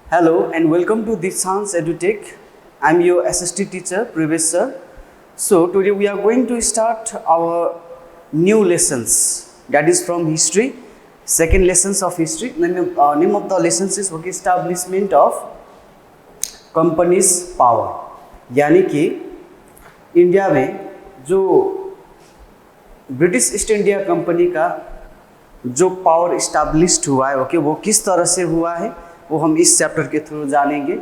Hello and welcome to Dishans EduTech. I'm your assistant teacher, Privesh sir. So today we are going to start our new lessons. That is from history. Second lessons of history. Name of the lessons is establishment of companies power. यानी कि India में जो British East India company का जो power established हुआ है वो किस तरह से हुआ है वो हम इस चैप्टर के थ्रू जानेंगे।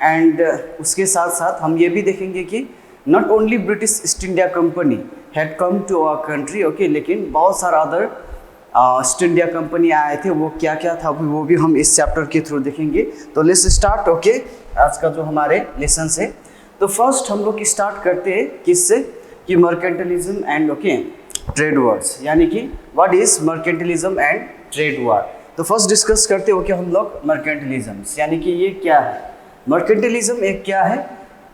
एंड उसके साथ साथ हम ये भी देखेंगे कि not only British East India company had come to our country लेकिन बहुत सारा अदर ईस्ट इंडिया कंपनी आए थे, वो क्या क्या था वो भी हम इस चैप्टर के थ्रू देखेंगे। तो लेट्स स्टार्ट आज का जो हमारे लेसन है। तो फर्स्ट हम लोग स्टार्ट करते हैं किससे कि मर्केंटलिज्म एंड ट्रेड वार्स, यानी कि what is mercantilism and trade war. तो फर्स्ट डिस्कस करते हैं हम लोग मर्केंटलिज्म, यानी कि ये क्या है। मर्केंटलिज्म एक क्या है,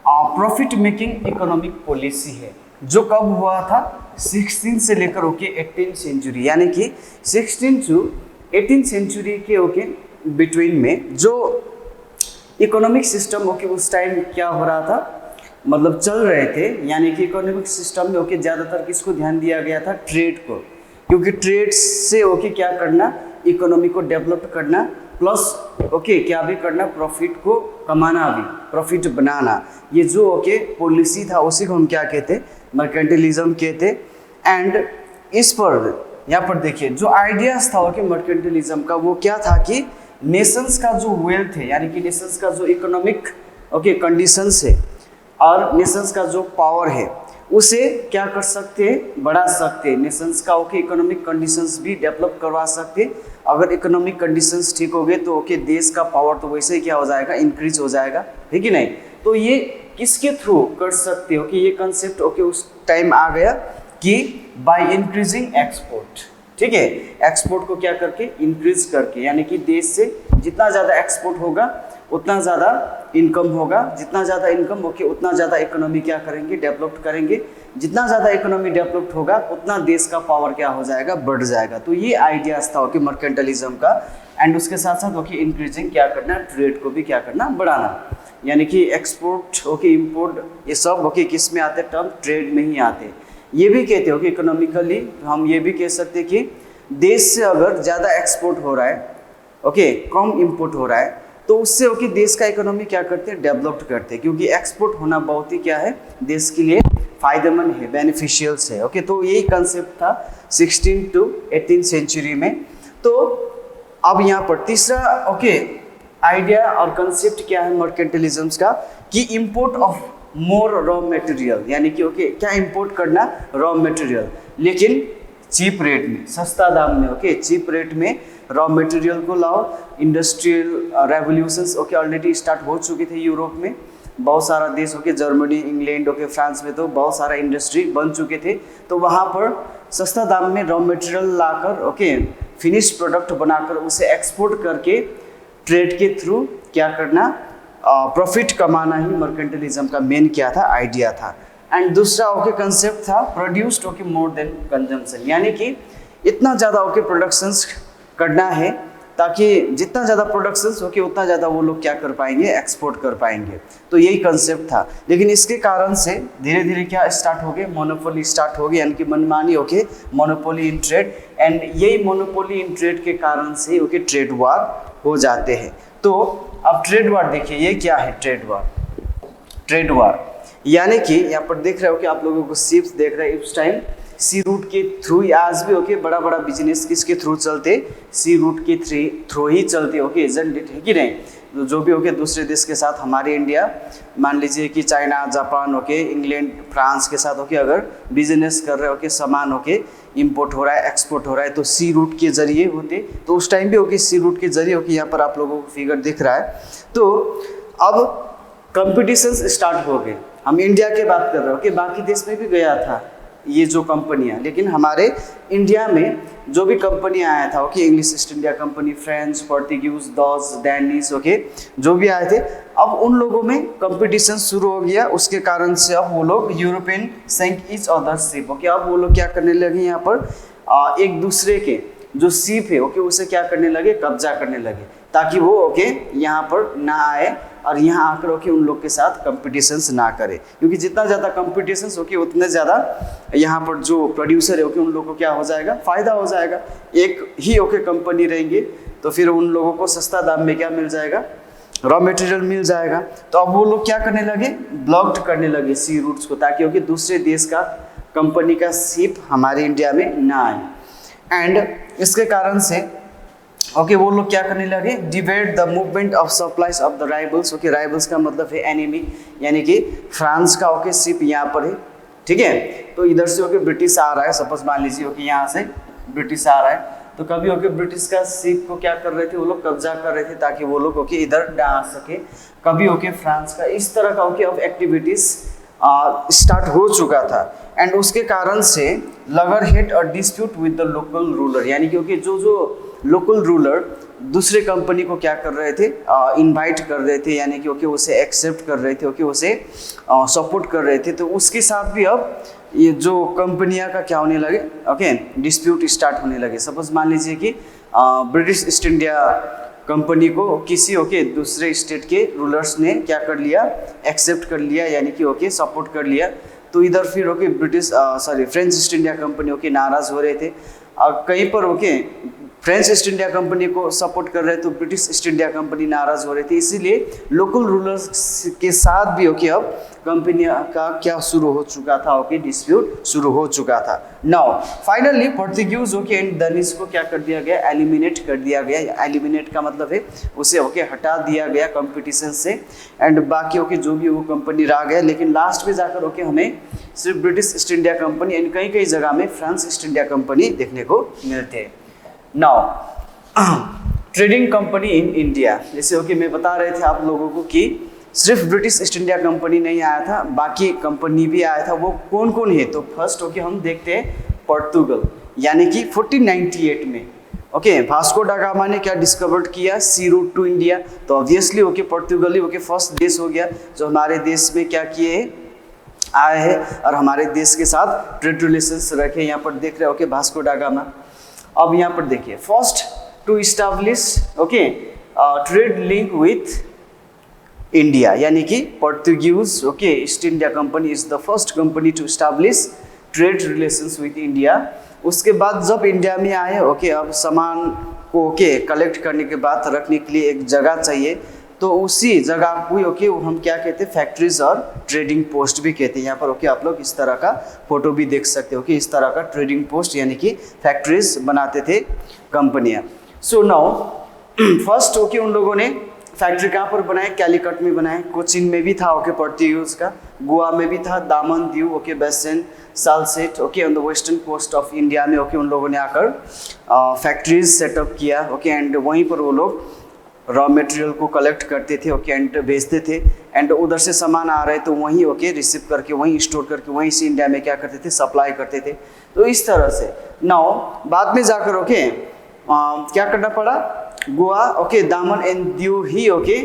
प्रॉफिट मेकिंग इकोनॉमिक पॉलिसी है जो कब हुआ था 16 से लेकर 18 सेंचुरी, यानी कि 16 to 18 सेंचुरी के बिटवीन में जो इकोनॉमिक सिस्टम उस टाइम क्या हो रहा था, मतलब चल रहे थे। यानी कि इकोनॉमिक सिस्टम में ज़्यादातर किसको ध्यान दिया गया था, ट्रेड को, क्योंकि ट्रेड से क्या करना, इकोनॉमी को डेवलप करना, प्लस क्या भी करना, प्रॉफिट को कमाना भी, प्रॉफिट बनाना। ये जो पॉलिसी था उसी को हम क्या कहते, मर्केंटलिज्म कहते। एंड इस पर यहाँ पर देखिए जो आइडियाज था मर्केंटलिज्म का वो क्या था कि नेशंस का जो वेल्थ है, यानी कि नेशंस का जो इकोनॉमिक कंडीशंस है और नेशंस का जो पावर है उसे क्या कर सकते हैं, बढ़ा सकते हैं। नेशंस का इकोनॉमिक कंडीशंस भी डेवलप करवा सकते हैं। अगर इकोनॉमिक कंडीशंस ठीक हो गए तो देश का पावर तो वैसे ही क्या हो जाएगा, इंक्रीज हो जाएगा, है कि नहीं। तो ये किसके थ्रू कर सकते हो कि ये कंसेप्ट उस टाइम आ गया कि बाय इंक्रीजिंग एक्सपोर्ट, ठीक है, एक्सपोर्ट को क्या करके, इंक्रीज करके, यानी कि देश से जितना ज़्यादा एक्सपोर्ट होगा उतना ज़्यादा इनकम होगा, जितना ज़्यादा इनकम उतना ज़्यादा इकोनॉमी क्या करेंगे, डेवलप करेंगे। जितना ज़्यादा इकोनॉमी डेवलप्ड होगा उतना देश का पावर क्या हो जाएगा, बढ़ जाएगा। तो ये आइडियाज था मर्केंटलिज्म का। एंड उसके साथ साथ इंक्रीजिंग क्या करना, ट्रेड को भी क्या करना, बढ़ाना, यानी कि एक्सपोर्ट इम्पोर्ट ये सब किस में आते, टर्म ट्रेड में ही आते। ये भी कहते हो कि इकोनॉमिकली हम ये भी कह सकते कि देश से अगर ज़्यादा एक्सपोर्ट हो रहा है कम इम्पोर्ट हो रहा है तो उससे देश का इकोनॉमी क्या करते हैं, डेवलप्ड करते हैं, क्योंकि एक्सपोर्ट होना बहुत ही क्या है, देश के लिए फायदेमंद है, बेनिफिशियल्स है। तो यही कंसेप्ट था 16 to 18 सेंचुरी में। तो अब यहाँ पर तीसरा आइडिया और कंसेप्ट क्या है मर्केंटलिज्म का कि import of more raw material, यानी कि क्या इंपोर्ट करना, रॉ मटेरियल, लेकिन चीप रेट में, सस्ता दाम में, चीप रेट में रॉ मटेरियल को लाओ। इंडस्ट्रियल रेवोल्यूशंस ऑलरेडी स्टार्ट हो चुके थे यूरोप में, बहुत सारा देश जर्मनी, इंग्लैंड फ्रांस में तो बहुत सारा इंडस्ट्री बन चुके थे। तो वहाँ पर सस्ता दाम में रॉ मटेरियल लाकर फिनिश्ड प्रोडक्ट बनाकर उसे एक्सपोर्ट करके ट्रेड के थ्रू क्या करना, प्रॉफिट कमाना ही मर्केंटलिज्म का मेन क्या था, आइडिया था। एंड दूसरा कंसेप्ट था प्रोड्यूस्ड मोर देन कंजम्पशन, यानी कि इतना ज़्यादा प्रोडक्शंस करना है ताकि जितना ज़्यादा प्रोडक्शंस उतना ज़्यादा वो लोग क्या कर पाएंगे, एक्सपोर्ट कर पाएंगे। तो यही कंसेप्ट था। लेकिन इसके कारण से धीरे धीरे क्या स्टार्ट हो गए, मोनोपोली स्टार्ट हो गई, यानी कि मनमानी मोनोपोली इन ट्रेड। एंड यही मोनोपोली इन ट्रेड के कारण से ट्रेड वार हो जाते हैं। तो अब ट्रेड वार देखिए, ये क्या है ट्रेड वार। ट्रेड वार यानी कि यहाँ पर देख रहे हो कि आप लोगों को शिप्स देख रहे हैं, इस टाइम सी रूट के थ्रू आज भी बड़ा बड़ा बिजनेस किसके थ्रू चलते, सी रूट के थ्रू ही चलते एजेंट है कि नहीं। जो भी दूसरे देश के साथ हमारे इंडिया, मान लीजिए कि चाइना, जापान इंग्लैंड, फ्रांस के साथ अगर बिजनेस कर रहे सामान इंपोर्ट हो रहा है, एक्सपोर्ट हो रहा है, तो सी रूट के जरिए होते। तो उस टाइम भी सी रूट के जरिए यहाँ पर आप लोगों को फिगर दिख रहा है। तो अब कंपटीशंस स्टार्ट हो गए। हम इंडिया की बात कर रहे हो बाकी देश में भी गया था ये जो कंपनियां, लेकिन हमारे इंडिया में जो भी कंपनियां आया था English east India company, French, Portuguese, Dutch, Danish जो भी आए थे, अब उन लोगों में कंपटीशन शुरू हो गया। उसके कारण से अब वो लोग यूरोपियन सैंक ईच अदर शिप अब वो लोग क्या करने लगे, यहाँ पर एक दूसरे के जो शिप है उसे क्या करने लगे, कब्जा करने लगे, ताकि वो ओके यहाँ पर ना आए और यहाँ आकर ओके उन लोग के साथ कंपटीशंस ना करे, क्योंकि जितना ज़्यादा कंपटीशंस ओके उतने ज़्यादा यहाँ पर जो प्रोड्यूसर है ओके उन लोगों को क्या हो जाएगा, फ़ायदा हो जाएगा। एक ही ओके कंपनी रहेंगे तो फिर उन लोगों को सस्ता दाम में क्या मिल जाएगा, रॉ मटेरियल मिल जाएगा। तो अब वो लोग क्या करने लगे, ब्लॉक्ड करने लगे सी रूट्स को, ताकि ओके दूसरे देश का कंपनी का शिप हमारे इंडिया में ना आए। एंड इसके कारण से ओके वो लोग क्या करने लगे, divide the movement of supplies of the rivals. Okay rivals का मतलब है एनिमी, यानी कि फ्रांस का ओके शिप यहाँ पर है, ठीक है। तो इधर से ओके ब्रिटिश आ रहा है, सपोज मान लीजिए ओके यहाँ से ब्रिटिश आ रहा है, तो कभी ओके ब्रिटिश का शिप को क्या कर रहे थे, वो लोग कब्जा कर रहे थे ताकि वो लोग ओके इधर ना आ सके। कभी ओके फ्रांस का इस तरह का ओके ऑफ एक्टिविटीज स्टार्ट हो चुका था। एंड उसके कारण से लगर हेड और dispute with the local ruler, यानी कि ओके जो लोकल रूलर दूसरे कंपनी को क्या कर रहे थे, इनवाइट कर रहे थे, यानी कि ओके उसे एक्सेप्ट कर रहे थे, ओके उसे सपोर्ट कर रहे थे। तो उसके साथ भी अब ये जो कंपनियां का क्या होने लगे, ओके डिस्प्यूट स्टार्ट होने लगे। सपोज मान लीजिए कि ब्रिटिश ईस्ट इंडिया कंपनी को किसी ओके दूसरे स्टेट के रूलर्स ने क्या कर लिया, एक्सेप्ट कर लिया, यानी कि ओके सपोर्ट कर लिया। तो इधर फिर okay French east India company okay नाराज़ हो रहे थे। कहीं पर okay French east India company को सपोर्ट कर रहे थे तो ब्रिटिश ईस्ट इंडिया कंपनी नाराज़ हो रही थी। इसीलिए लोकल रूलर्स के साथ भी ओके अब कंपनी का क्या शुरू हो चुका था, ओके डिस्प्यूट शुरू हो चुका था। Now finally Portuguese okay and Danish को क्या कर दिया गया, एलिमिनेट कर दिया गया। एलिमिनेट का मतलब है उसे ओके हटा दिया गया कंपटीशन से। एंड बाकी ओके जो भी वो कंपनी रह गया, लेकिन लास्ट में जाकर ओके हमें सिर्फ British East India company and कई कई जगह में फ्रांस ईस्ट इंडिया कंपनी देखने को मिलते हैं। Now trading company in India, जैसे ओके मैं बता रहे थे आप लोगों को कि सिर्फ ब्रिटिश ईस्ट इंडिया कंपनी नहीं आया था, बाकी कंपनी भी आया था। वो कौन कौन है, तो फर्स्ट ओके हम देखते हैं पोर्तुगल, यानी कि 1498 में ओके वास्को डा गामा ने क्या डिस्कवर्ड किया, सी रूट टू इंडिया। तो ऑब्वियसली ओके पोर्तुगल ही ओके फर्स्ट देश हो गया जो हमारे देश में क्या किए आए हैं और हमारे देश के साथ ट्रेड रिलेशंस रखे। यहाँ पर देख रहे हो ओके वास्को डा गामा। अब यहाँ पर देखिए first to establish okay trade link with India, यानी कि Portuguese okay East India company is the first company to establish trade relations with India. उसके बाद जब इंडिया में आए ओके अब सामान को ओके कलेक्ट करने के बाद रखने के लिए एक जगह चाहिए, तो उसी जगह को ओके हम क्या कहते हैं, फैक्ट्रीज और ट्रेडिंग पोस्ट भी कहते हैं। यहाँ पर ओके आप लोग इस तरह का फोटो भी देख सकते हो कि इस तरह का ट्रेडिंग पोस्ट यानी कि फैक्ट्रीज बनाते थे कंपनियाँ। सो नाउ फर्स्ट ओके उन लोगों ने फैक्ट्री कहाँ पर बनाए, कैलिकट में बनाए, कोचिन में भी था ओके पोर्तुगीज का, गोवा में भी था, दामन Diu okay Bassein Salsette okay on the western coast of India में ओके उन लोगों ने आकर फैक्ट्रीज सेटअप किया ओके। एंड वहीं पर वो लोग रॉ मटेरियल को कलेक्ट करते थे ओके एंड भेजते थे। एंड उधर से सामान आ रहे तो वहीं ओके रिसीव करके वहीं स्टोर करके वहीं से इंडिया में क्या करते थे, सप्लाई करते थे। तो इस तरह से नाउ बाद में जाकर ओके क्या करना पड़ा, गोवा ओके दामन एंड दीव ही ओके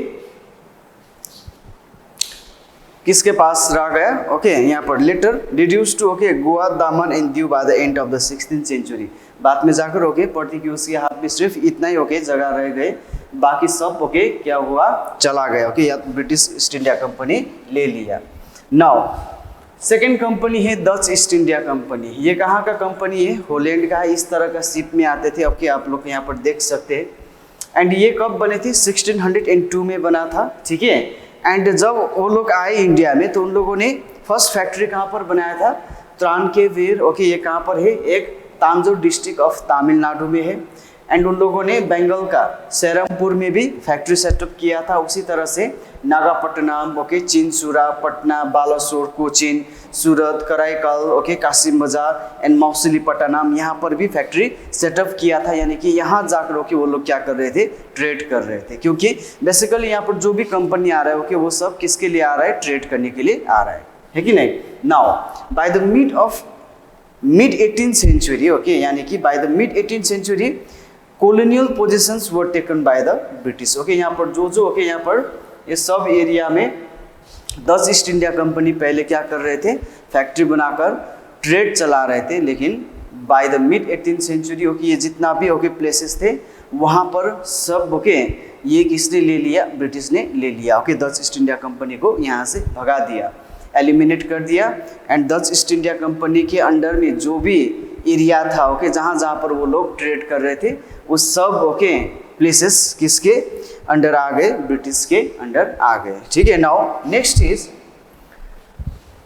किसके पास रह गया ओके यहाँ पर later reduce to okay Goa Daman and Diu by the end of the 16th century. बाद में जाकर ओके पोर्तुगीज के हाथ में सिर्फ इतना ही ओके जगह रह गए, बाकी सब ओके क्या हुआ, चला गया ओके, या तो ब्रिटिश ईस्ट इंडिया कंपनी ले लिया। नाउ सेकेंड कंपनी है डच ईस्ट इंडिया कंपनी। ये कहाँ का कंपनी है, हॉलैंड का है। इस तरह का शिप में आते थे ओके, आप लोग यहाँ पर देख सकते हैं। एंड ये कब बने थे, 1602 में बना था, ठीक है। एंड जब वो लोग आए इंडिया में तो उन लोगों ने फर्स्ट फैक्ट्री कहाँ पर बनाया था, त्रानकेवीर ओके, ये कहाँ पर है, एक तांजोर डिस्ट्रिक्ट ऑफ तमिलनाडु में है। एंड उन लोगों ने बंगाल का सेरमपुर में भी फैक्ट्री सेटअप किया था। उसी तरह से नागापट्टनम ओके, चिंचुरा, पटना, बालासोर, कोचिन, सूरत, कराईकल ओके, कासिम बाजार एंड मौसलीपट्टनम, यहाँ पर भी फैक्ट्री सेटअप किया था। यानी कि यहाँ जाकर ओके वो लोग क्या कर रहे थे, ट्रेड कर रहे थे, क्योंकि बेसिकली यहाँ पर जो भी कंपनी आ रहा है ओके वो सब किसके लिए आ रहा है, ट्रेड करने के लिए आ रहा है कि नहीं। Now by the mid 18th century okay, यानी कि by the mid 18th century colonial positions were taken by the British okay. यहाँ पर जो ओके यहाँ पर ये सब एरिया में डच ईस्ट इंडिया कंपनी पहले क्या कर रहे थे, फैक्ट्री बनाकर ट्रेड चला रहे थे। लेकिन by the mid 18th century okay ये जितना भी ओके प्लेसेस थे वहाँ पर सब ओके ये किसने ले लिया, ब्रिटिश ने ले लिया। Okay Dutch east India company को यहाँ से भगा दिया, एलिमिनेट कर दिया। And Dutch east India company के अंडर में जो भी एरिया था ओके जहाँ जहाँ पर वो लोग ट्रेड कर रहे थे वो सब ओके प्लेसेस किसके अंडर आ गए, ब्रिटिश के अंडर आ गए। ठीक है। Now next is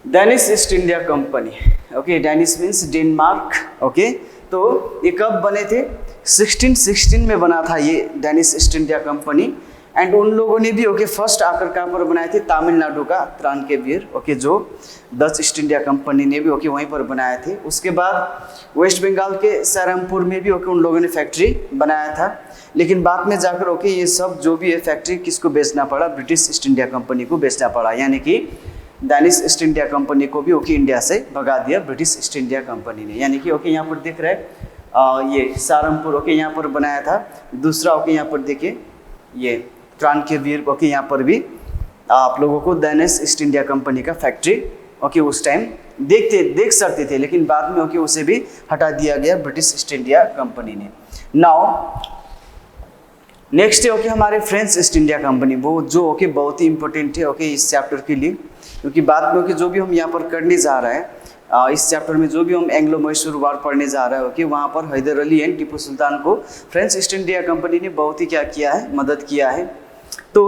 Danish east India company. Okay Danish means Denmark. Okay तो ये कब बने थे, 1616 में बना था ये Danish east India company. And उन लोगों ने भी ओके फर्स्ट आकर कहाँ पर बनाए थे, तमिलनाडु का त्रानकेवीर ओके जो डच ईस्ट इंडिया कंपनी ने भी ओके वहीं पर बनाए थे। उसके बाद वेस्ट बंगाल के सहारनपुर में भी ओके उन लोगों ने फैक्ट्री बनाया था। लेकिन बाद में जाकर ओके ये सब जो भी है फैक्ट्री किसको बेचना पड़ा, ब्रिटिश ईस्ट इंडिया कंपनी को बेचना पड़ा। यानी कि डेनिश ईस्ट इंडिया कंपनी को भी ओके इंडिया से भगा दिया ब्रिटिश ईस्ट इंडिया कंपनी ने। यानी कि ओके यहाँ पर दिख रहा है ये सहारनपुर ओके यहाँ पर बनाया था। दूसरा ओके यहाँ पर देखिए ये त्रानकेवीर ओके यहाँ पर भी आप लोगों को डेनिश ईस्ट इंडिया कंपनी का फैक्ट्री ओके उस टाइम देख सकते थे, लेकिन बाद में ओके उसे भी हटा दिया गया ब्रिटिश ईस्ट इंडिया कंपनी ने। नाउ नेक्स्ट है ओके हमारे फ्रेंच ईस्ट इंडिया कंपनी, वो जो ओके बहुत ही इंपॉर्टेंट है ओके इस चैप्टर के लिए, क्योंकि बाद में ओके जो भी हम यहाँ पर करने जा रहे हैं इस चैप्टर में जो भी हम एंग्लो मैसूर वार पढ़ने जा रहे हैं ओके वहाँ पर हैदर अली एंड टीपू सुल्तान को फ्रेंच ईस्ट इंडिया कंपनी ने बहुत ही क्या किया है, मदद किया है। तो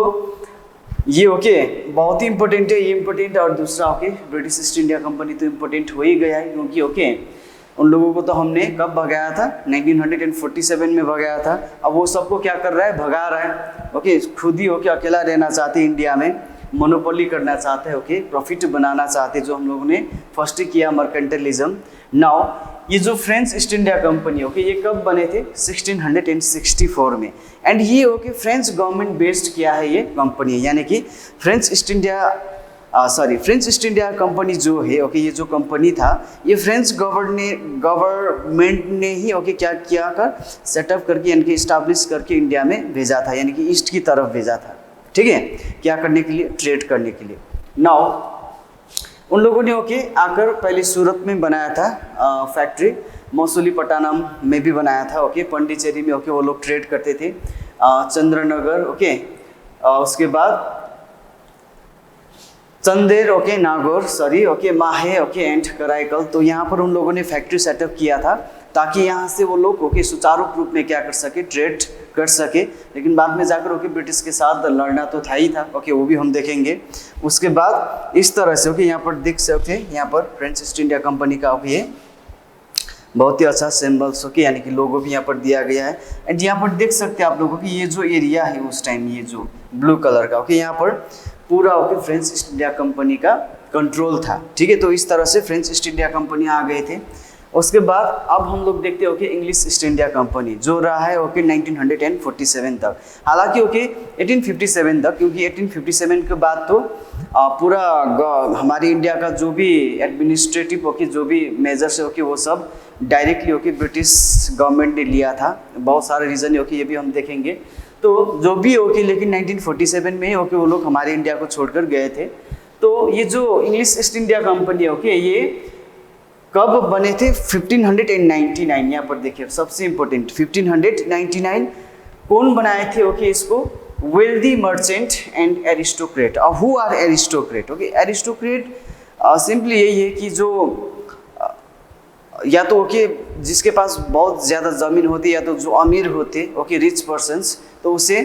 ये ओके बहुत ही इंपॉर्टेंट है, ये इंपॉर्टेंट। और दूसरा okay British East India company तो इंपॉर्टेंट हो ही गया है, क्योंकि ओके उन लोगों को तो हमने कब भगाया था, 1947 में भगाया था। अब वो सबको क्या कर रहा है, भगा रहा है। ओके खुद ही ओके अकेला रहना चाहते इंडिया में, मोनोपोली करना चाहते हैं ओके, प्रॉफिट बनाना चाहते, जो हम लोगों ने फर्स्ट किया मर्केंटलिज्म। नाउ ये जो French east India company okay ये कब बने थे, 1664 में। एंड ये ओके फ्रेंच गवर्नमेंट बेस्ड किया है ये कंपनी, यानी कि फ्रेंच ईस्ट इंडिया कंपनी जो है ओके ये जो कंपनी था ये फ्रेंच गवर्नमेंट ने ही ओके क्या किया कर सेटअप करके यानी कि इस्टेब्लिश करके इंडिया में भेजा था, यानी कि ईस्ट की तरफ भेजा था। ठीक है, क्या करने के लिए, ट्रेड करने के लिए। नाउ उन लोगों ने ओके आकर पहले सूरत में बनाया था फैक्ट्री, मसूलीपट्टनम में भी बनाया था ओके, पंडिचेरी में ओके वो लोग ट्रेड करते थे, चंद्रनगर ओके, उसके बाद Chander okay, Nagaur sorry okay, माहे ओके एंड कराईकल। तो यहाँ पर उन लोगों ने फैक्ट्री सेटअप किया था ताकि यहाँ से वो लोग ओके सुचारू रूप में क्या कर सके, ट्रेड कर सके। लेकिन बाद में जाकर ओके ब्रिटिश के साथ लड़ना तो था ही था ओके, वो भी हम देखेंगे। उसके बाद इस तरह से ओके यहाँ पर देख सकते हैं, यहाँ पर फ्रेंच ईस्ट इंडिया कंपनी का ओके ये बहुत ही अच्छा सिंबल्स ओके यानी कि लोगो भी यहाँ पर दिया गया है। एंड यहाँ पर देख सकते हैं आप लोगों की ये जो एरिया है उस टाइम ये जो ब्लू कलर का ओके यहाँ पर पूरा okay French east India company का कंट्रोल था। ठीक है, तो इस तरह से फ्रेंच ईस्ट इंडिया कंपनी आ गए थे। उसके बाद अब हम लोग देखते हैं okay English east India company जो रहा है ओके 1947 तक। हालांकि ओके 1857 तक, क्योंकि 1857 के बाद तो पूरा हमारी इंडिया का जो भी एडमिनिस्ट्रेटिव ओके जो भी मेजर्स है ओके वो सब डायरेक्टली ओके ब्रिटिश गवर्नमेंट ने लिया था। बहुत सारे रीज़न है ओके, ये भी हम देखेंगे। तो जो भी ओके लेकिन 1947 में ओके वो लोग हमारे इंडिया को छोड़कर गए थे। तो ये जो English east India company okay ये कब बने थे, 1599। यहाँ पर देखिए सबसे इम्पोर्टेंट 1599 कौन बनाए थे ओके इसको, wealthy merchant and aristocrat. Who are aristocrat okay, aristocrat simply यही है कि जो या तो ओके जिसके पास बहुत ज़्यादा ज़मीन होती या तो जो अमीर होते ओके रिच पर्सन्स, तो उसे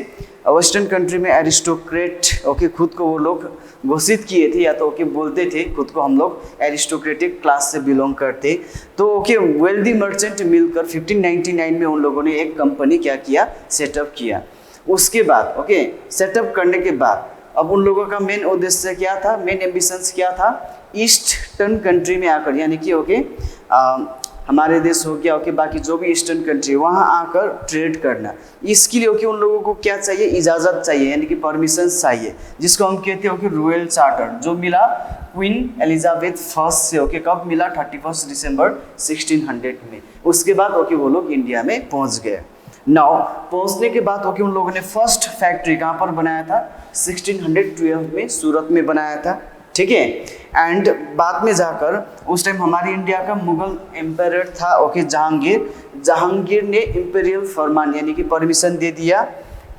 वेस्टर्न कंट्री में एरिस्टोक्रेट ओके खुद को वो लोग घोषित किए थे, या तो ओके बोलते थे खुद को हम लोग एरिस्टोक्रेटिक क्लास से बिलोंग करते। तो ओके वेल्दी मर्चेंट मिलकर 1599 में उन लोगों ने एक कंपनी क्या किया, सेटअप किया। उसके बाद ओके सेटअप करने के बाद अब उन लोगों का मेन उद्देश्य क्या था, मेन एम्बिशंस क्या था, ईस्टर्न कंट्री में आकर यानी कि ओके हमारे देश हो गया ओके बाकी जो भी ईस्टर्न कंट्री वहाँ आकर ट्रेड करना। इसके लिए ओके उन लोगों को क्या चाहिए, इजाज़त चाहिए यानी कि परमिशन चाहिए, जिसको हम कहते हैं ओके रॉयल चार्टर, जो मिला क्वीन एलिजाबेथ फर्स्ट से ओके कब मिला, 31 दिसंबर 1600 में। उसके बाद ओके वो लोग इंडिया में पहुँच गए। नाउ पहुँचने के बाद ओके उन लोगों ने फर्स्ट फैक्ट्री कहाँ पर बनाया था, 1612 में सूरत में बनाया था। ठीक है। एंड बाद में जाकर उस टाइम हमारी इंडिया का मुगल एम्पायर था ओके जहांगीर ने इंपीरियल फरमान यानी कि परमिशन दे दिया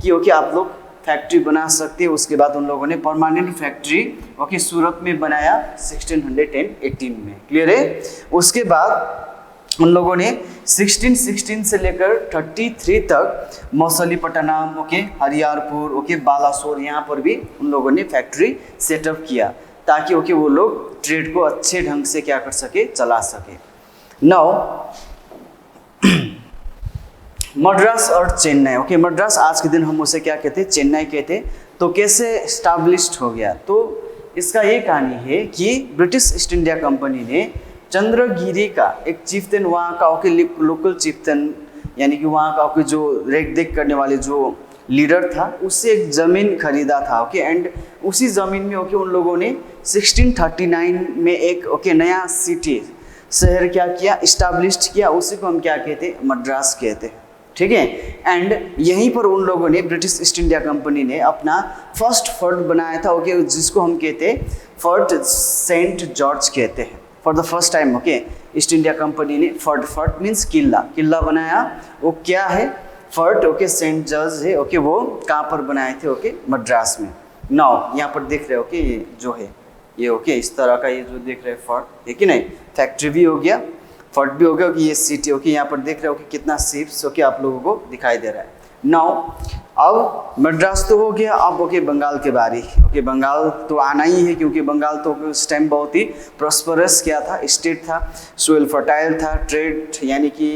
कि ओके आप लोग फैक्ट्री बना सकते हैं। उसके बाद उन लोगों ने परमानेंट फैक्ट्री ओके सूरत में बनाया 1618 में। क्लियर है। उसके बाद उन लोगों ने 1616 से लेकर 33 तक मौसलीपट्टनम ओके हरियारपुर ओके बालासोर यहाँ पर भी उन लोगों ने फैक्ट्री सेटअप किया ताकि ओके वो लोग ट्रेड को अच्छे ढंग से क्या कर सके, चला सके। नाउ मद्रास और चेन्नई ओके मद्रास आज के दिन हम उसे क्या कहते हैं, चेन्नई कहते हैं। तो कैसे एस्टाब्लिश्ड हो गया, तो इसका ये कहानी है कि ब्रिटिश ईस्ट इंडिया कंपनी ने चंद्रगिरी का एक चीफ्टन वहाँ का ओके लोकल चीफ्टन यानी कि वहाँ का ओके जो रेख देख करने वाले जो लीडर था उससे एक ज़मीन खरीदा था ओके। एंड उसी ज़मीन में ओके उन लोगों ने 1639 में एक ओके नया सिटी शहर क्या किया, इस्टाब्लिश्ड किया। उसी को हम क्या कहते हैं, मद्रास कहते हैं। ठीक है। एंड यहीं पर उन लोगों ने ब्रिटिश ईस्ट इंडिया कंपनी ने अपना फर्स्ट फोर्ट बनाया था ओके जिसको हम कहते हैं फोर्ट सेंट जॉर्ज कहते हैं। For the first time okay East India company ने फोर्ट मीन्स किला बनाया। वो क्या है, फोर्ट ओके सेंट जॉर्ज है ओके। वो कहाँ पर बनाए थे ओके, मद्रास में। नाउ यहाँ पर देख रहे हो ओके ये जो है ये ओके इस तरह का ये जो देख रहे हैं फोर्ट है कि नहीं, फैक्ट्री भी हो गया, फोर्ट भी हो गया कि ये सिटी ओके। यहाँ पर देख रहे हो कि कितना शिप्स ओके आप लोगों को दिखाई दे रहा है। नाउ अब मद्रास तो हो गया, अब ओके बंगाल के बारी ओके। बंगाल तो आना ही है क्योंकि बंगाल तो उस टाइम बहुत ही प्रॉस्परस क्या था, स्टेट था, सोइल फर्टाइल था, ट्रेड यानी कि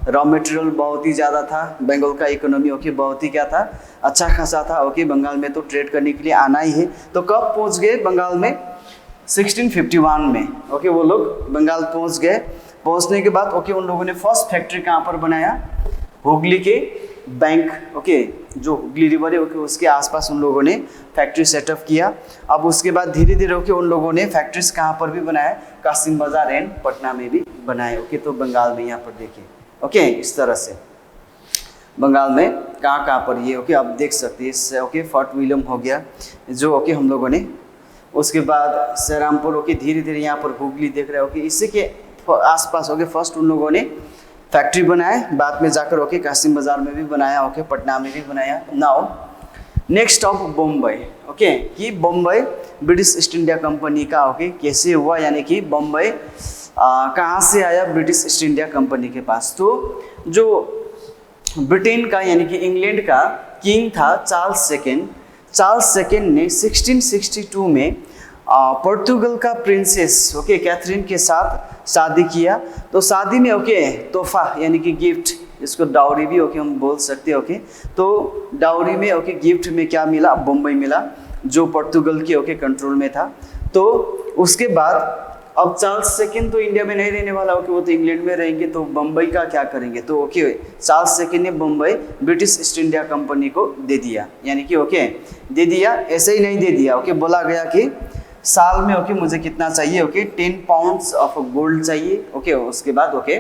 रॉ मटेरियल बहुत ही ज़्यादा था। बंगाल का इकोनॉमी ओके बहुत ही क्या था, अच्छा खासा था ओके। बंगाल में तो ट्रेड करने के लिए आना ही है। तो कब पहुँच गए बंगाल में, 1651 में ओके वो लोग बंगाल पहुँच गए। पहुँचने के बाद ओके उन लोगों ने फर्स्ट फैक्ट्री कहाँ पर बनाया, हुगली के बैंक ओके जो हुगली रिवर है ओके उसके आसपास उन लोगों ने फैक्ट्री सेटअप किया। अब उसके बाद धीरे धीरे ओके उन लोगों ने फैक्ट्रीज कहाँ पर भी बनाया, कासिम बाजार एंड पटना में भी बनाए ओके। तो बंगाल में यहाँ पर देखिए ओके इस तरह से बंगाल में कहाँ पर ये ओके आप देख सकते हैं। इससे ओके फोर्ट विलियम हो गया जो ओके हम लोगों ने। उसके बाद श्रीरामपुर ओके धीरे धीरे यहाँ पर हुगली देख रहे हो कि इसी के आसपास ओके फर्स्ट उन लोगों ने फैक्ट्री बनाए। बाद में जाकर ओके कासिम बाजार में भी बनाया ओके, पटना में भी बनाया। Now next of Bombay okay कि Bombay British East India company का ओके कैसे हुआ, यानी कि बम्बई कहाँ से आया ब्रिटिश ईस्ट इंडिया कंपनी के पास। तो जो ब्रिटेन का यानी कि इंग्लैंड का किंग था चार्ल्स सेकेंड ने 1662 में पोर्तुगल का प्रिंसेस ओके कैथरीन के साथ शादी किया। तो शादी में ओके तोहफा यानी कि गिफ्ट, इसको डाउरी भी ओके हम बोल सकते हैं ओके। तो डाउरी में ओके गिफ्ट में क्या मिला, बम्बई मिला जो पोर्तुगल के ओके कंट्रोल में था। तो उसके बाद अब चार्ल्स सेकेंड तो इंडिया में नहीं रहने वाला ओके, वो तो इंग्लैंड में रहेंगे। तो बम्बई का क्या करेंगे, तो ओके चार्ल्स सेकेंड ने Bombay British East India company को दे दिया, यानी कि ओके दे दिया, ऐसे ही नहीं दे दिया ओके। बोला गया कि साल में ओके मुझे कितना चाहिए ओके 10 पाउंड्स ऑफ गोल्ड चाहिए ओके। उसके बाद ओके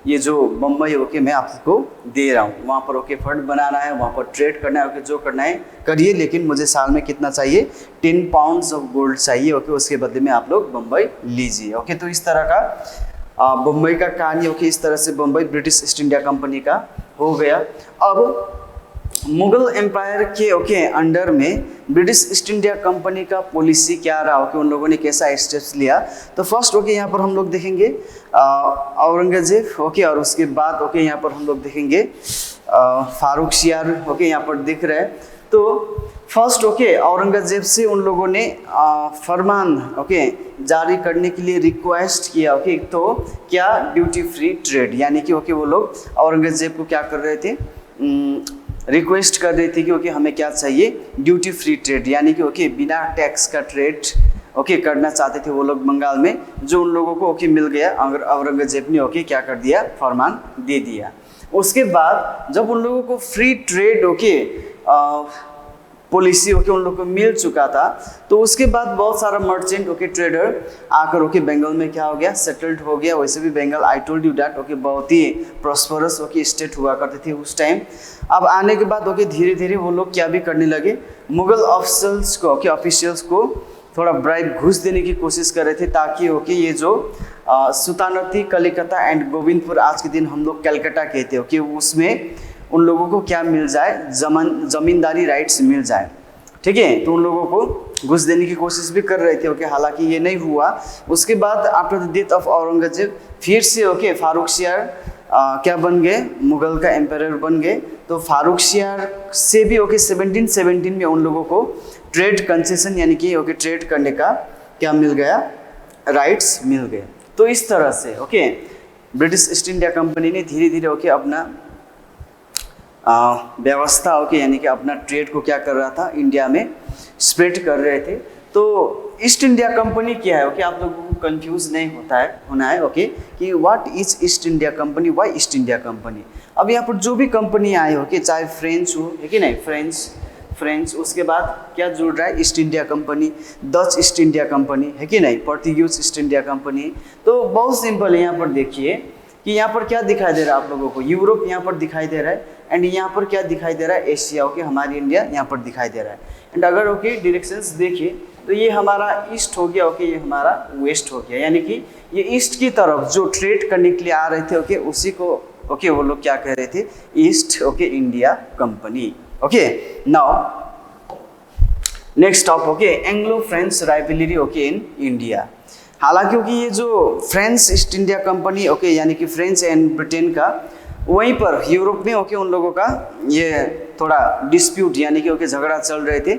ये जो बम्बई ओके मैं आपको दे रहा हूँ, वहाँ पर ओके फंड बनाना है, वहाँ पर ट्रेड करना है ओके, जो करना है करिए, लेकिन मुझे साल में कितना चाहिए 10 पाउंड्स ऑफ गोल्ड चाहिए ओके। उसके बदले में आप लोग बम्बई लीजिए ओके। तो इस तरह का बम्बई का कहानी ओके, इस तरह से Bombay British East India company का हो गया। अब मुगल एम्पायर के ओके अंडर में ब्रिटिश ईस्ट इंडिया कंपनी का पॉलिसी क्या रहा ओके, उन लोगों ने कैसा स्टेप्स लिया। तो फर्स्ट ओके यहाँ पर हम लोग देखेंगे औरंगजेब ओके, और उसके बाद ओके यहाँ पर हम लोग देखेंगे फारुखशियार ओके यहाँ पर दिख रहे हैं। तो फर्स्ट ओके औरंगजेब से उन लोगों ने फरमान ओके जारी करने के लिए रिक्वेस्ट किया ओके। तो क्या, ड्यूटी फ्री ट्रेड, यानी कि ओके वो लोग औरंगजेब को क्या कर रहे थे, रिक्वेस्ट कर रही थी कि ओके हमें क्या चाहिए, ड्यूटी फ्री ट्रेड, यानी कि ओके बिना टैक्स का ट्रेड ओके करना चाहते थे वो लोग बंगाल में, जो उन लोगों को ओके मिल गया। औरंगजेब ने ओके क्या कर दिया, फरमान दे दिया। उसके बाद जब उन लोगों को free trade okay policy okay उन लोगों को मिल चुका था, तो उसके बाद बहुत सारा मर्चेंट ओके ट्रेडर आकर ओके बंगाल में क्या हो गया, सेटल्ड हो गया। वैसे भी Bengal I told you that okay बहुत ही प्रॉस्परस ओके स्टेट हुआ करते थे उस टाइम। अब आने के बाद ओके धीरे धीरे वो लोग क्या भी करने लगे, मुगल ऑफिशियल्स को ओके ऑफिशियल्स को थोड़ा ब्राइब घूस देने की कोशिश कर रहे थे ताकि ओके ये जो सुल्तानती कलिकता एंड गोविंदपुर, आज के दिन हम लोग कलकत्ता कहते हैं, ओके उसमें उन लोगों को क्या मिल जाए, जमींदारी राइट्स मिल जाए। ठीक है, तो उन लोगों को घुस देने की कोशिश भी कर रहे थे। ओके हालांकि ये नहीं हुआ। उसके बाद after the death of Aurangzeb फिर से ओके फारुखशियार क्या बन गए, मुगल का एम्पायर बन गए। तो फारुखशियार से भी ओके 1717 में उन लोगों को ट्रेड कंसेशन यानी कि ओके ट्रेड करने का क्या मिल गया, राइट्स मिल गए। तो इस तरह से okay British East India company ने धीरे धीरे ओके अपना व्यवस्था ओके यानी कि अपना ट्रेड को क्या कर रहा था, इंडिया में स्प्रेड कर रहे थे। तो ईस्ट इंडिया कंपनी क्या है, ओके आप लोगों को कंफ्यूज नहीं होना है ओके कि what is east India company, why east India company. अब यहाँ पर जो भी कंपनी आए ओके, चाहे फ्रेंच हो है कि नहीं, फ्रेंच उसके बाद क्या जुड़ रहा है, east India company, Dutch east India company है कि नहीं, पोर्तुगीज ईस्ट इंडिया कंपनी। तो बहुत सिंपल है, यहाँ पर देखिए कि यहाँ पर क्या दिखाई दे रहा है आप लोगों को, यूरोप यहाँ पर दिखाई दे रहा है एंड यहाँ पर क्या दिखाई दे रहा है, एशिया ओके हमारी इंडिया यहाँ पर दिखाई दे रहा है। एंड अगर ओके डायरेक्शंस देखिए तो ये हमारा ईस्ट हो गया ओके, ये हमारा वेस्ट हो गया, यानी कि ये ईस्ट की तरफ जो ट्रेड करने के लिए आ रहे थे ओके उसी को ओके वो लोग क्या कह रहे थे, east okay India company. Okay now next top okay Anglo French rivalry okay in India. हालांकि क्योंकि ये जो French east India company okay यानी कि फ्रेंच एंड ब्रिटेन का, वहीं पर यूरोप में ओके उन लोगों का ये थोड़ा डिस्प्यूट यानी कि ओके झगड़ा चल रहे थे।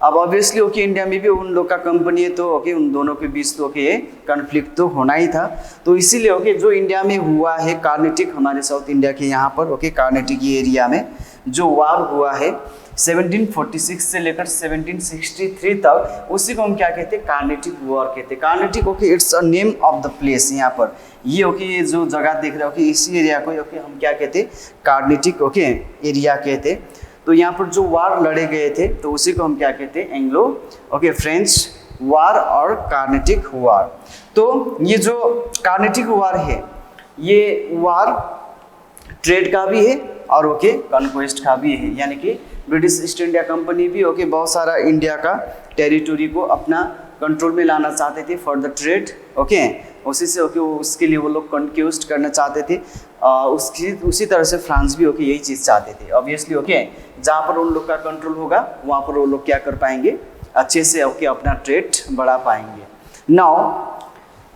अब ऑब्वियसली ओके इंडिया में भी उन लोग का कंपनी है तो ओके उन दोनों के बीच तो ओके ये कन्फ्लिक्ट तो होना ही था। तो इसीलिए ओके जो इंडिया में हुआ है कार्नेटिक, हमारे साउथ इंडिया के यहाँ पर ओके कार्नेटिक एरिया में जो वार हुआ है 1746 से लेकर 1763 तक, उसी को हम क्या कहते हैं, कार्नेटिक वॉर कहते हैं। Carnatic okay it's a name of the place, यहाँ पर ये ओके ये जो जगह देख रहे हो कि इसी एरिया को ओके हम क्या कहते हैं, कार्नेटिक ओके एरिया कहते हैं। तो यहाँ पर जो वार लड़े गए थे तो उसी को हम क्या कहते हैं, एंग्लो ओके फ्रेंच वार और कार्नेटिक वार। तो ये जो कार्नेटिक वार है ये वार ट्रेड का भी है और ओके कॉन्क्वेस्ट का भी है, यानी कि ब्रिटिश ईस्ट इंडिया कंपनी भी ओके बहुत सारा इंडिया का टेरिटोरी को अपना कंट्रोल में लाना चाहते थे फॉर द ट्रेड ओके, उसी से ओके उसके लिए वो लोग कॉन्क्वेस्ट करना चाहते थे। उसी तरह से फ्रांस भी ओके यही चीज़ चाहते थे। ऑब्वियसली ओके जहाँ पर उन लोग का कंट्रोल होगा वहाँ पर वो लोग क्या कर पाएंगे, अच्छे से ओके अपना ट्रेड बढ़ा पाएंगे। नाउ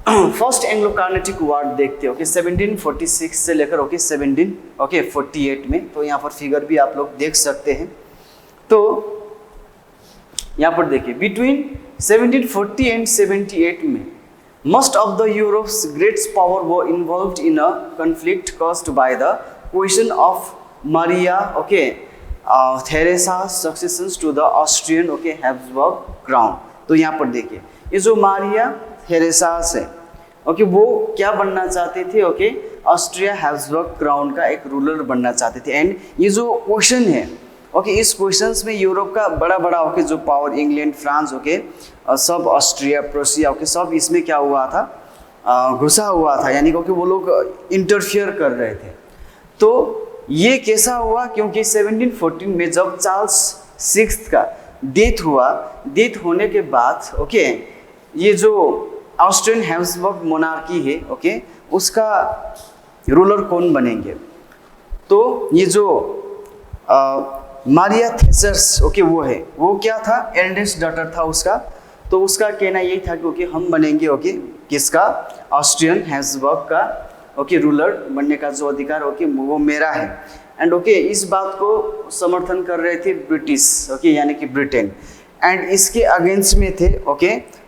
फर्स्ट एंग्लो कार्नेटिक वार देखते ओके 1746 से लेकर ओके 1748 में। तो यहाँ पर फिगर भी आप लोग देख सकते हैं। तो यहाँ पर देखिए बिटवीन 1740 एंड 78 में most of the Europe's great power were involved in a conflict caused by the question of Maria Theresa's succession to the Austrian Habsburg crown। तो यहाँ पर देखिए ये जो मारिया थेरेसा है वो क्या बनना चाहते थे, ऑस्ट्रिया हैब्सबर्ग क्राउन का एक रूलर बनना चाहते थे। एंड ये जो क्वेश्चन है इस क्वेश्चंस में यूरोप का बड़ा बड़ा जो पावर, इंग्लैंड, फ्रांस सब, ऑस्ट्रिया, प्रोसिया सब इसमें क्या हुआ था, घुसा हुआ था, यानी कि वो लोग इंटरफियर कर रहे थे। तो ये कैसा हुआ, क्योंकि 1714 में जब चार्ल्स सिक्स्थ का डेथ हुआ, डेथ होने के बाद ये जो ऑस्ट्रियन हैब्सबर्ग मोनार्की है उसका रूलर कौन बनेंगे। तो ये जो मारिया थेरेसा वो क्या था, एल्डेस्ट डॉटर था उसका। तो उसका कहना यही था कि हम बनेंगे किसका, ऑस्ट्रियन हैब्सबर्ग का रूलर बनने का जो अधिकार वो मेरा है। एंड इस बात को समर्थन कर रहे थे ब्रिटिश यानी कि ब्रिटेन। एंड इसके अगेंस्ट में थे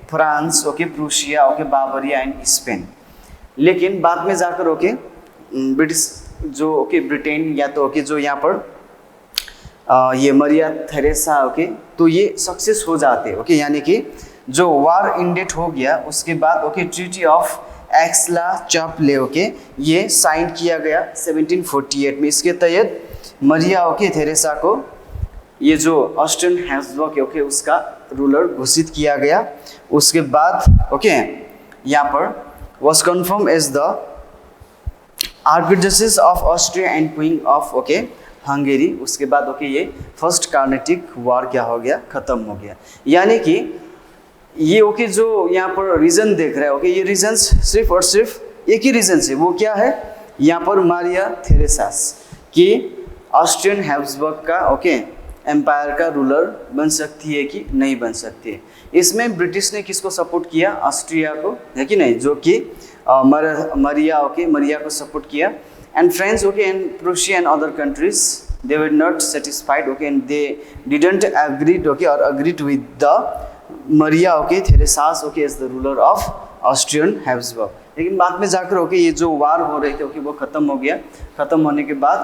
France, Prussia, Bavaria and Spain. लेकिन बाद में जाकर ब्रिटिश जो ब्रिटेन या तो जो यहाँ पर ये मरिया थेरेसा तो ये सक्सेस हो जाते यानी कि जो वार इंडेट हो गया उसके बाद ट्रीटी ऑफ एक्सला चैपले ये साइन किया गया 1748 में। इसके तहत मरिया थेरेसा को ये जो ऑस्ट्रियन हैब्सबर्ग उसका रूलर घोषित किया गया। उसके बाद यहाँ पर was confirmed as the archdiocese of Austria and queen of Hungary. उसके बाद ये फर्स्ट कार्नेटिक वार क्या हो गया, खत्म हो गया। यानी कि ये ओके जो यहाँ पर रीजन देख रहा है ओके, ये रीजन्स सिर्फ और सिर्फ एक ही रीजन से, वो क्या है, यहाँ पर मारिया थेरेसास कि ऑस्ट्रियन हैब्सबर्ग का ओके एम्पायर का रूलर बन सकती है कि नहीं बन सकती है। इसमें ब्रिटिश ने किसको सपोर्ट किया, ऑस्ट्रिया को, है कि नहीं, जो कि मरिया ओके मरिया को सपोर्ट किया। And French okay and Prussia and other countries they were not satisfied okay and they didn't agreed okay और agreed with the Maria okay Theresa's okay as the ruler of Austrian Habsburg. लेकिन बाद में जाकर okay ये जो वार हो रहे थे ओके वो ख़त्म हो गया। ख़त्म होने के बाद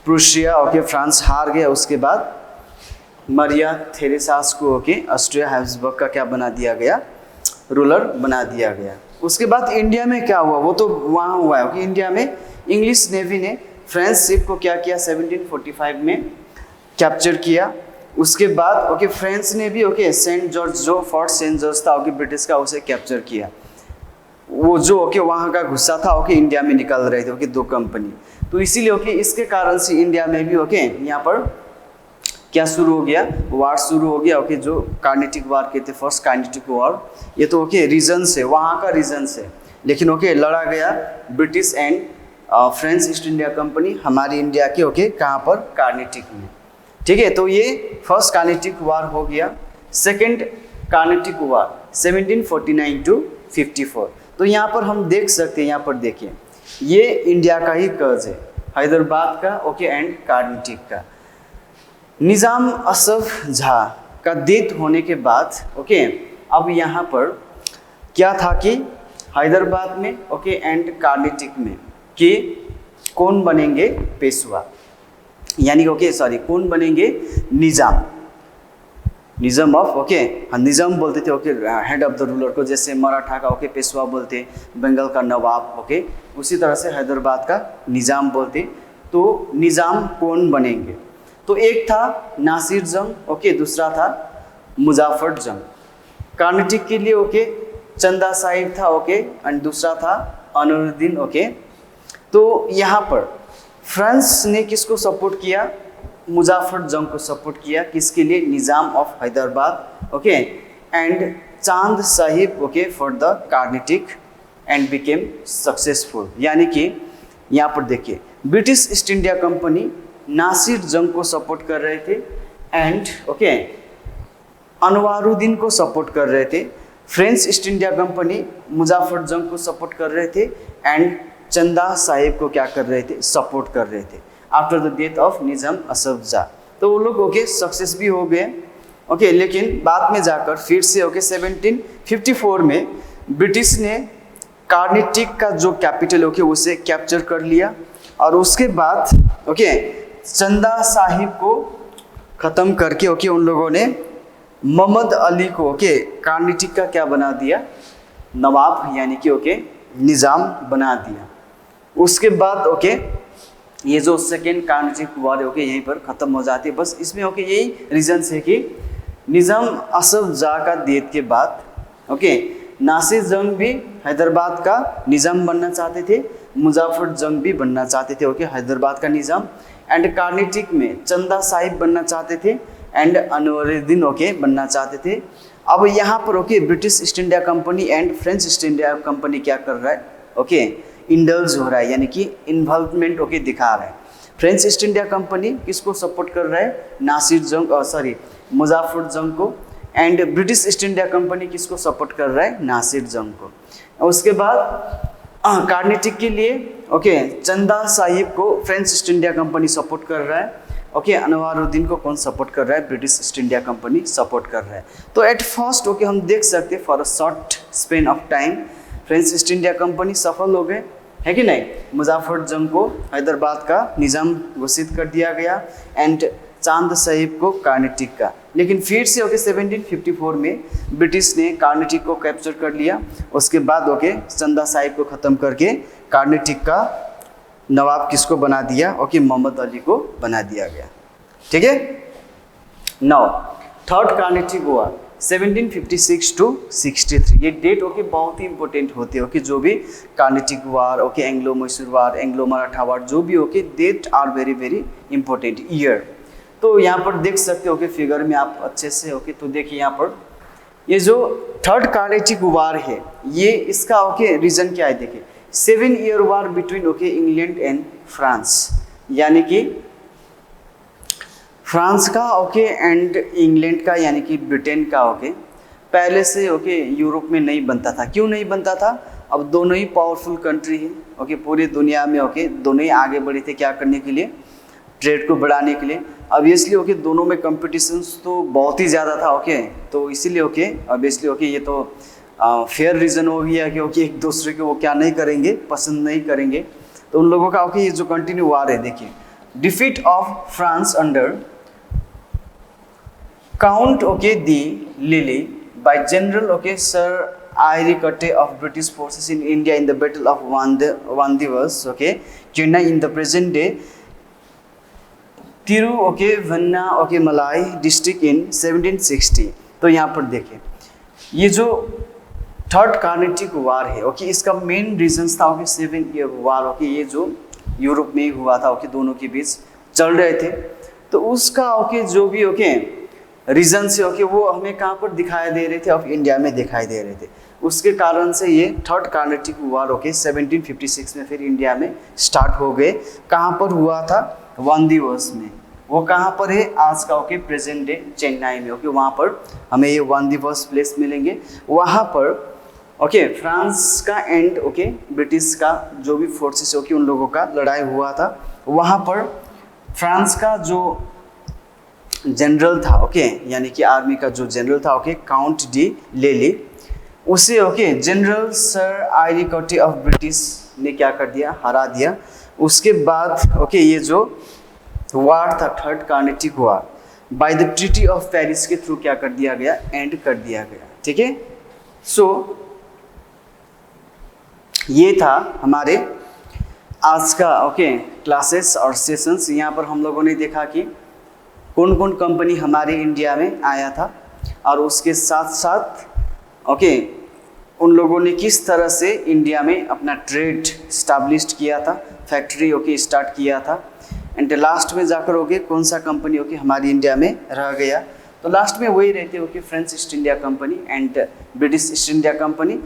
प्रूशिया ओके फ्रांस हार गया। उसके बाद मरिया थेरेसास को ओके ऑस्ट्रिया हैब्सबर्ग का क्या बना दिया गया, रूलर बना दिया गया। उसके बाद इंडिया में क्या हुआ, वो तो वहाँ हुआ है ओके। इंडिया में इंग्लिश नेवी ने फ्रेंच शिप को क्या किया, 1745 में कैप्चर किया। उसके बाद ओके फ्रेंच ने भी ओके सेंट जॉर्ज, जो फोर्ट सेंट जॉर्ज था ओके ब्रिटिश का, उसे कैप्चर किया। वो जो ओके वहाँ का गुस्सा था ओके इंडिया में निकल रहे थे ओके दो कंपनी, तो इसीलिए ओके इसके कारण से इंडिया में भी ओके यहाँ पर क्या शुरू हो गया, वार शुरू हो गया ओके, जो कार्नेटिक वार कहते, फर्स्ट कार्नेटिक वार। ये तो ओके रीजन से, वहाँ का रीजन से, लेकिन ओके लड़ा गया British and French east India company हमारी इंडिया के ओके कहाँ पर, कार्नेटिक में। ठीक है, तो ये फर्स्ट कार्नेटिक वार हो गया। Second Carnatic war 1749 to 54। तो यहाँ पर हम देख सकते हैं, यहाँ पर देखिए ये इंडिया का ही कर्ज है, हैदराबाद का ओके एंड कार्नेटिक का। निज़ाम असफ झा का डेथ होने के बाद ओके अब यहाँ पर क्या था कि हैदराबाद में ओके एंड कार्नेटिक में कि कौन बनेंगे पेशवा, यानी ओके सॉरी कौन बनेंगे निज़ाम, निज़ाम ऑफ ओके, हाँ निज़ाम बोलते थे okay head of the ruler को, जैसे मराठा का ओके पेशवा बोलते, बंगाल का नवाब ओके, उसी तरह से हैदराबाद का निज़ाम बोलते। तो निज़ाम कौन बनेंगे, तो एक था नासिर जंग ओके, दूसरा था मुजाफर जंग। कार्नेटिक के लिए ओके चंदा साहिब था ओके एंड दूसरा था अनवरुद्दीन ओके। तो यहाँ पर फ्रांस ने किसको सपोर्ट किया, मुजाफर जंग को सपोर्ट किया, किसके लिए, Nizam of Hyderabad okay and Chand Sahib okay for the Carnatic and became successful. यानी कि यहाँ पर देखिए British East India company Nasir Jung को सपोर्ट कर रहे थे एंड ओके अनवारुद्दीन को सपोर्ट कर रहे थे। French east India company Muzaffar जंग को सपोर्ट कर रहे थे एंड चंदा साहिब को क्या कर रहे थे, सपोर्ट कर रहे थे आफ्टर द डेथ ऑफ निज़ाम असफ झा। तो वो लोग ओके सक्सेस भी हो गए ओके, लेकिन बाद में जाकर फिर से ओके 1754 में ब्रिटिश ने कार्नेटिक का जो कैपिटल ओके उसे कैप्चर कर लिया और उसके बाद ओके चंदा साहिब को ख़त्म करके ओके उन लोगों ने मोहम्मद अली को ओके कार्नेटिक का क्या बना दिया, नवाब, यानी कि ओके निज़ाम बना दिया। उसके बाद ओके ये जो सेकेंड कार्नेटिक वार है ओके यहीं पर ख़त्म हो जाती है। बस इसमें ओके यही रीज़न है कि निज़ाम असफ झा का डेथ के बाद ओके नासिर जंग भी हैदराबाद का निज़ाम बनना चाहते थे, मुजाफर जंग भी बनना चाहते थे ओके हैदराबाद का निज़ाम, एंड कार्नेटिक में चंदा साहिब बनना चाहते थे एंड अनवरुद्दीन ओके बनना चाहते थे। अब यहाँ पर okay British East India company and French east India company क्या कर रहा है ओके इंडल्ज हो रहा है, यानी कि इन्वॉल्वमेंट ओके दिखा रहा है। फ्रेंच ईस्ट इंडिया कंपनी किसको सपोर्ट कर रहा है, नासिर जंग सॉरी मुजाफर जंग को, and British East India company किसको सपोर्ट कर रहा है, नासिर जंग को। उसके बाद कार्नेटिक के लिए ओके चंदा साहिब को French east India company support कर रहा है ओके, अनवारुद्दीन को कौन सपोर्ट कर रहा है, British East India company support कर रहा है। तो एट फर्स्ट ओके हम देख सकते हैं for a short span of time French east India company सफल हो गए, है कि नहीं। मुजाफर जंग को हैदराबाद का निज़ाम घोषित कर दिया गया एंड चांद साहिब को कार्नेटिक का। लेकिन फिर से ओके 1754 में ब्रिटिश ने कार्नेटिक को कैप्चर कर लिया। उसके बाद ओके चंदा साहिब को ख़त्म करके कार्नेटिक का नवाब किसको बना दिया ओके, मोहम्मद अली को बना दिया गया। ठीक है, now third Carnatic war 1756 to 63। ये डेट ओके बहुत ही इंपॉर्टेंट होते हैं ओके, जो भी Carnatic war okay, Anglo Mysore war, Anglo Maratha war, जो भी okay that are very very important year. तो यहाँ पर देख सकते हो कि फिगर में आप अच्छे से ओके, तो देखिए यहाँ पर ये जो थर्ड कार्नेटिक वार है, ये इसका ओके रीजन क्या है देखिए, 7 year war between okay England and France, यानी कि फ्रांस का ओके एंड इंग्लैंड का यानी कि ब्रिटेन का ओके पहले से ओके यूरोप में नहीं बनता था। क्यों नहीं बनता था? अब दोनों ही पावरफुल कंट्री है ओके पूरी दुनिया में ओके, दोनों ही आगे बढ़े थे क्या करने के लिए, ट्रेड को बढ़ाने के लिए। ऑब्वियसली ओके दोनों में कंपटीशंस तो बहुत ही ज़्यादा था ओके, तो इसीलिए ओके ऑब्वियसली ओके ये तो फेयर रीज़न हो गया कि ओके एक दूसरे को वो क्या नहीं करेंगे, पसंद नहीं करेंगे। तो उन लोगों का ओके ये जो कंटिन्यू वार है देखिए, defeat of France under count okay the lily bye general okay sir Iri Kate of British forces in India in the Battle of Vandivas, okay, Chennai in the present day Tiru okay vanna okay malai district in 1760। तो यहाँ पर देखें ये जो third Carnatic वार है okay, इसका main reasons था okay 7 year वार okay, ये जो यूरोप में हुआ था ओके, दोनों के बीच चल रहे थे। तो उसका ओके जो भी ओके रीजन से ओके वो हमें कहाँ पर दिखाई दे रहे थे, ऑफ इंडिया में दिखाई दे रहे थे। उसके कारण से ये थर्ड कार्नेटिक वार ओके 1756 में फिर इंडिया में स्टार्ट हो गए। कहाँ पर हुआ था? वांदीवर्स में। वो कहाँ पर है? आज का ओके प्रेजेंट डे चेन्नई में ओके, वहाँ पर हमें ये वांदीवर्स प्लेस मिलेंगे। वहाँ पर ओके फ्रांस का एंड ओके ब्रिटिश का जो भी फोर्सेस ओके उन लोगों का लड़ाई हुआ था। वहाँ पर फ्रांस का जो जनरल था ओके, यानी कि आर्मी का जो जनरल था ओके काउंट डी लेली, उसे ओके जनरल सर आयरी कटे ऑफ ब्रिटिश ने क्या कर दिया? हरा दिया। उसके बाद ओके ये जो वार था third Carnatic war by the treaty of Paris के थ्रू क्या कर दिया गया? एंड कर दिया गया। ठीक है, सो ये था हमारे आज का ओके क्लासेस और सेशंस। यहाँ पर हम लोगों ने देखा कि कौन कौन कंपनी हमारे इंडिया में आया था, और उसके साथ साथ ओके उन लोगों ने किस तरह से इंडिया में अपना ट्रेड स्टैब्लिश्ड किया था, फैक्ट्री ओके स्टार्ट किया था। एंड लास्ट में जाकर ओके कौन सा कंपनी ओके हमारी इंडिया में रह गया? तो लास्ट में वही रहते okay French east India company and British East India company.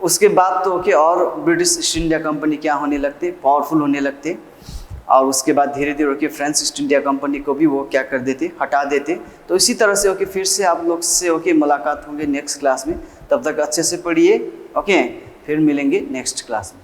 उसके बाद तो ओके और ब्रिटिश ईस्ट इंडिया कंपनी क्या होने लगते? पावरफुल होने लगते। और उसके बाद धीरे धीरे okay French east India company को भी वो क्या कर देते? हटा देते। तो इसी तरह से ओके फिर से आप लोग से ओके मुलाकात होंगे नेक्स्ट क्लास में। तब तक अच्छे से पढ़िए ओके, फिर मिलेंगे नेक्स्ट क्लास में।